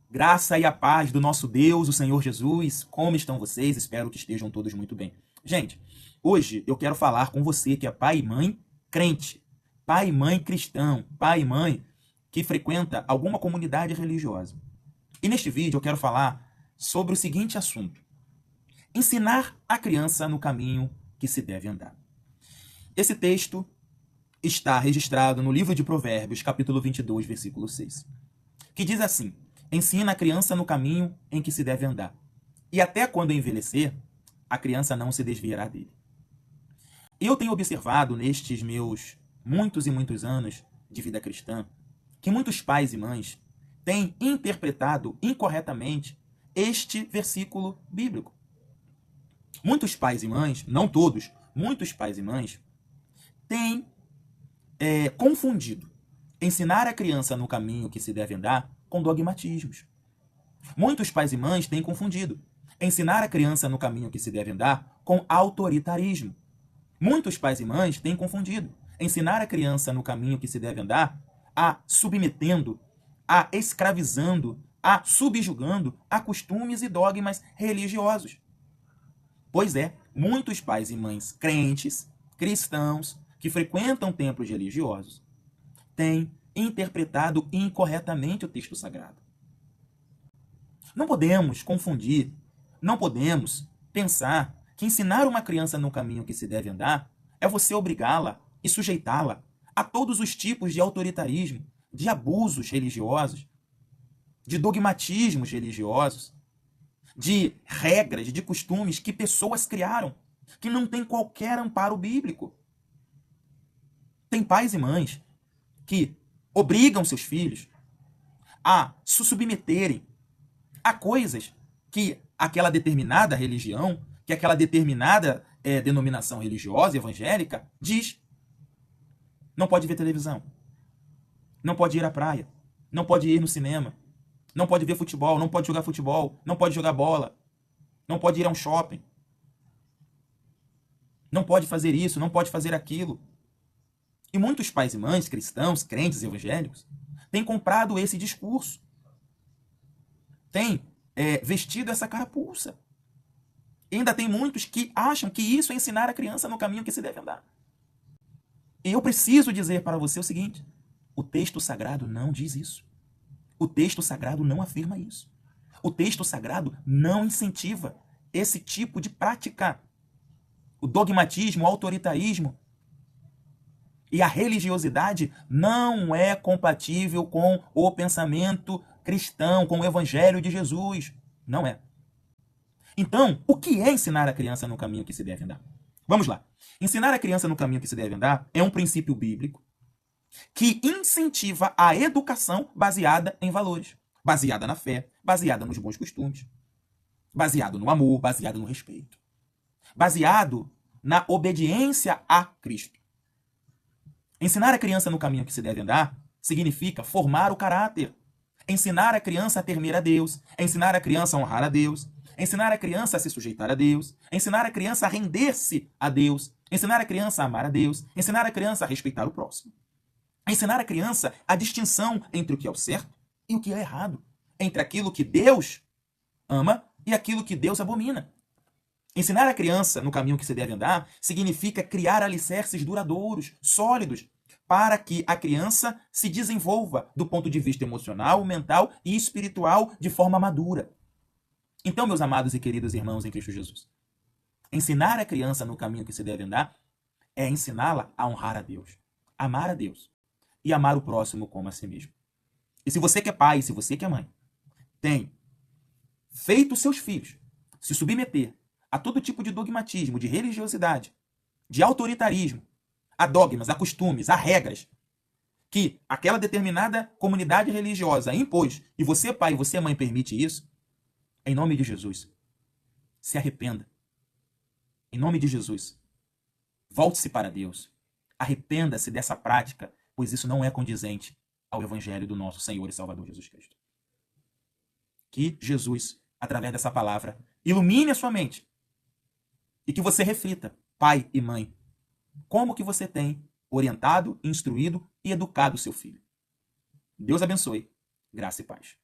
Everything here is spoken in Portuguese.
Graça e a paz do nosso Deus, o Senhor Jesus. Como estão vocês? Espero que estejam todos muito bem. Gente, hoje eu quero falar com você que é pai e mãe crente, pai e mãe cristão, pai e mãe que frequenta alguma comunidade religiosa. E neste vídeo eu quero falar sobre o seguinte assunto: ensinar a criança no caminho que se deve andar. Esse texto está registrado no livro de Provérbios, capítulo 22, versículo 6, que diz assim: ensina a criança no caminho em que se deve andar, e até quando envelhecer, a criança não se desviará dele. Eu tenho observado nestes meus muitos e muitos anos de vida cristã que muitos pais e mães têm interpretado incorretamente este versículo bíblico. Muitos pais e mães, não todos, muitos pais e mães têm confundido ensinar a criança no caminho que se deve andar com dogmatismos. Muitos pais e mães têm confundido ensinar a criança no caminho que se deve andar com autoritarismo. Muitos pais e mães têm confundido ensinar a criança no caminho que se deve andar a submetendo, a escravizando, a subjugando a costumes e dogmas religiosos. Pois é, muitos pais e mães crentes, cristãos, que frequentam templos religiosos, têm interpretado incorretamente o texto sagrado. Não podemos confundir, não podemos pensar que ensinar uma criança no caminho que se deve andar é você obrigá-la e sujeitá-la a todos os tipos de autoritarismo, de abusos religiosos, de dogmatismos religiosos, de regras, de costumes que pessoas criaram, que não têm qualquer amparo bíblico. Tem pais e mães que obrigam seus filhos a se submeterem a coisas que aquela determinada religião, que aquela determinada denominação religiosa, evangélica, diz. Não pode ver televisão, não pode ir à praia, não pode ir no cinema, não pode ver futebol, não pode jogar futebol, não pode jogar bola, não pode ir a um shopping, não pode fazer isso, não pode fazer aquilo. E muitos pais e mães, cristãos, crentes, evangélicos, têm comprado esse discurso, têm vestido essa carapuça. E ainda tem muitos que acham que isso é ensinar a criança no caminho que se deve andar. E eu preciso dizer para você o seguinte: o texto sagrado não diz isso. O texto sagrado não afirma isso. O texto sagrado não incentiva esse tipo de prática. O dogmatismo, o autoritarismo e a religiosidade não é compatível com o pensamento cristão, com o evangelho de Jesus. Não é. Então, o que é ensinar a criança no caminho que se deve andar? Vamos lá. Ensinar a criança no caminho que se deve andar é um princípio bíblico que incentiva a educação baseada em valores, baseada na fé, baseada nos bons costumes, baseado no amor, baseado no respeito, baseado na obediência a Cristo. Ensinar a criança no caminho que se deve andar significa formar o caráter, ensinar a criança a temer a Deus, ensinar a criança a honrar a Deus, ensinar a criança a se sujeitar a Deus, ensinar a criança a render-se a Deus, ensinar a criança a amar a Deus, ensinar a criança a respeitar o próximo. Ensinar a criança a distinção entre o que é o certo e o que é errado, entre aquilo que Deus ama e aquilo que Deus abomina. Ensinar a criança no caminho que se deve andar significa criar alicerces duradouros, sólidos, para que a criança se desenvolva do ponto de vista emocional, mental e espiritual de forma madura. Então, meus amados e queridos irmãos em Cristo Jesus, ensinar a criança no caminho que se deve andar é ensiná-la a honrar a Deus, amar a Deus e amar o próximo como a si mesmo. E se você que é pai, se você que é mãe, tem feito seus filhos se submeter a todo tipo de dogmatismo, de religiosidade, de autoritarismo, a dogmas, a costumes, a regras que aquela determinada comunidade religiosa impôs, e você, pai, e você, mãe, permite isso, em nome de Jesus, se arrependa. Em nome de Jesus, volte-se para Deus. Arrependa-se dessa prática, pois isso não é condizente ao evangelho do nosso Senhor e Salvador Jesus Cristo. Que Jesus, através dessa palavra, ilumine a sua mente e que você reflita, pai e mãe, como que você tem orientado, instruído e educado o seu filho. Deus abençoe. Graça e paz.